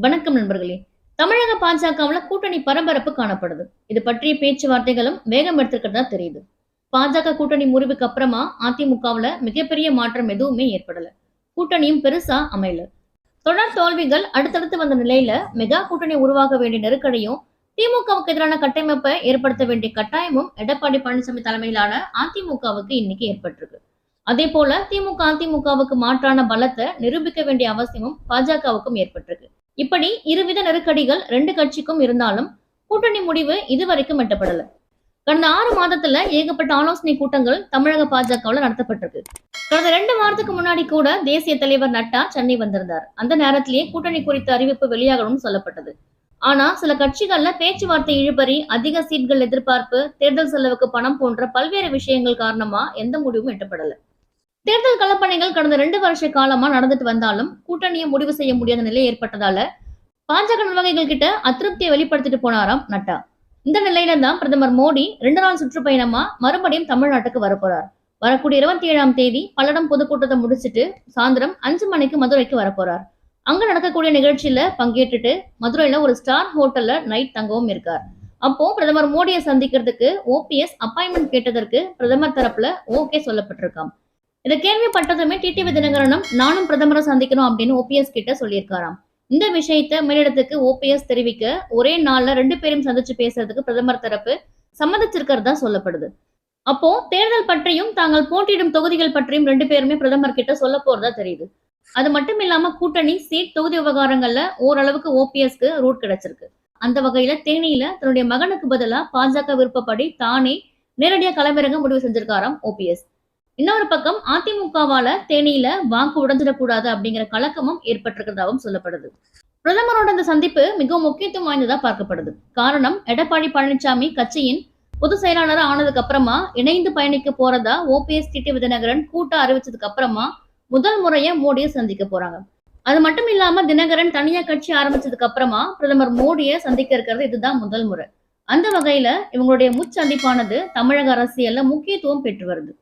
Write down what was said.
வணக்கம் நண்பர்களே. தமிழக பாஜகவுல கூட்டணி பரபரப்பு காணப்படுது. இது பற்றிய பேச்சுவார்த்தைகளும் வேகம் எடுத்திருக்கிறதா தெரியுது. பாஜக கூட்டணி முறிவுக்கு அப்புறமா அதிமுகவுல மிகப்பெரிய மாற்றம் எதுவுமே ஏற்படல. கூட்டணியும் பெருசா அமையல. தொடர் தோல்விகள் அடுத்தடுத்து வந்த நிலையில மெகா கூட்டணி உருவாக வேண்டிய நெருக்கடியும், திமுகவுக்கு எதிரான கட்டமைப்பை ஏற்படுத்த வேண்டிய கட்டாயமும் எடப்பாடி பழனிசாமி தலைமையிலான அதிமுகவுக்கு இன்னைக்கு ஏற்பட்டிருக்கு. அதே போல திமுக அதிமுகவுக்கு மாற்றான பலத்தை நிரூபிக்க வேண்டிய அவசியமும் பாஜகவுக்கும் ஏற்பட்டிருக்கு. இப்படி இருவித நெருக்கடிகள் ரெண்டு கட்சிக்கும் இருந்தாலும் கூட்டணி முடிவு இதுவரைக்கும் எட்டப்படல. கடந்த 6 மாதத்துல ஏகப்பட்ட ஆலோசனை கூட்டங்கள் தமிழக பாஜகவுல நடத்தப்பட்டிருக்கு. கடந்த 2 வாரத்துக்கு முன்னாடி கூட தேசிய தலைவர் நட்டா சென்னை வந்திருந்தார். அந்த நேரத்திலேயே கூட்டணி குறித்த அறிவிப்பு வெளியாகணும்னு சொல்லப்பட்டது. ஆனா சில கட்சிகள்ல பேச்சுவார்த்தை இழுபறி, அதிக சீட்கள் எதிர்பார்ப்பு, தேர்தல் செலவுக்கு பணம் போன்ற பல்வேறு விஷயங்கள் காரணமா எந்த முடிவும் எட்டப்படல. தேர்தல் களப்பணிகள் கடந்த 2 வருஷ காலமா நடந்துட்டு வந்தாலும் கூட்டணியை முடிவு செய்ய முடியாத நிலை ஏற்பட்டதால பாஜக நிர்வாகிகள் கிட்ட அதிருப்தியை வெளிப்படுத்திட்டு போனாராம் நட்டா. இந்த நிலையில தான் பிரதமர் மோடி 2 நாள் சுற்றுப்பயணமா மறுபடியும் தமிழ்நாட்டுக்கு வரப்போறார். வரக்கூடிய 27ஆம் தேதி பல்லடம் பொதுக்கூட்டத்தை முடிச்சிட்டு சாயந்தரம் 5 மணிக்கு மதுரைக்கு வரப்போறார். அங்க நடக்கக்கூடிய நிகழ்ச்சியில பங்கேற்றுட்டு மதுரையில ஒரு ஸ்டார் ஹோட்டல்ல நைட் தங்கவும் இருக்கார். அப்போ பிரதமர் மோடியை சந்திக்கிறதுக்கு ஓபிஎஸ் அப்பாயின்மெண்ட் கேட்டதற்கு பிரதமர் தரப்புல ஓகே சொல்லப்பட்டிருக்காம். இதை கேள்விப்பட்டதுமே டிடிவி தினகரனும் நானும் பிரதமரை சந்திக்கணும் அப்படின்னு ஓபிஎஸ் கிட்ட சொல்லியிருக்காராம். இந்த விஷயத்த மேலிடத்துக்கு ஓபிஎஸ் தெரிவிக்க ஒரே நாள்ல 2 பேரும் சந்திச்சு பேசுறதுக்கு பிரதமர் தரப்பு சம்மதிச்சிருக்கிறதா சொல்லப்படுது. அப்போ தேர்தல் பற்றியும் தாங்கள் போட்டியிடும் தொகுதிகள் பற்றியும் 2 பேருமே பிரதமர் கிட்ட சொல்ல போறதா தெரியுது. அது மட்டும் இல்லாம கூட்டணி சீட் தொகுதி விவகாரங்கள்ல ஓரளவுக்கு ஓபிஎஸ்க்கு ரூட் கிடைச்சிருக்கு. அந்த வகையில தேனியில தன்னுடைய மகனுக்கு பதிலா பாஜக விருப்பப்படி தானே நேரடியா களமிறங்க முடிவு செஞ்சிருக்காராம் ஓபிஎஸ். இன்னொரு பக்கம் அதிமுகவால தேனியில வாக்கு உடைஞ்சிடக்கூடாது அப்படிங்கிற கலக்கமும் ஏற்பட்டிருக்கிறதாவும் சொல்லப்படுது. பிரதமரோட இந்த சந்திப்பு மிகவும் முக்கியத்துவம் வாய்ந்ததா பார்க்கப்படுது. காரணம், எடப்பாடி பழனிசாமி கட்சியின் பொதுச் செயலாளரா ஆனதுக்கு அப்புறமா இணைந்து பயணிக்க போறதா ஓபிஎஸ் டிடிவி தினகரன் கூட்டா அறிவிச்சதுக்கு அப்புறமா முதல் முறையா மோடியை சந்திக்க போறாங்க. அது மட்டும் இல்லாம தினகரன் தனியா கட்சி ஆரம்பிச்சதுக்கு அப்புறமா பிரதமர் மோடியை சந்திக்க இருக்கிறது இதுதான் முதல் முறை. அந்த வகையில இவங்களுடைய முச்சந்திப்பானது தமிழக அரசியல்ல முக்கியத்துவம் பெற்று வருது.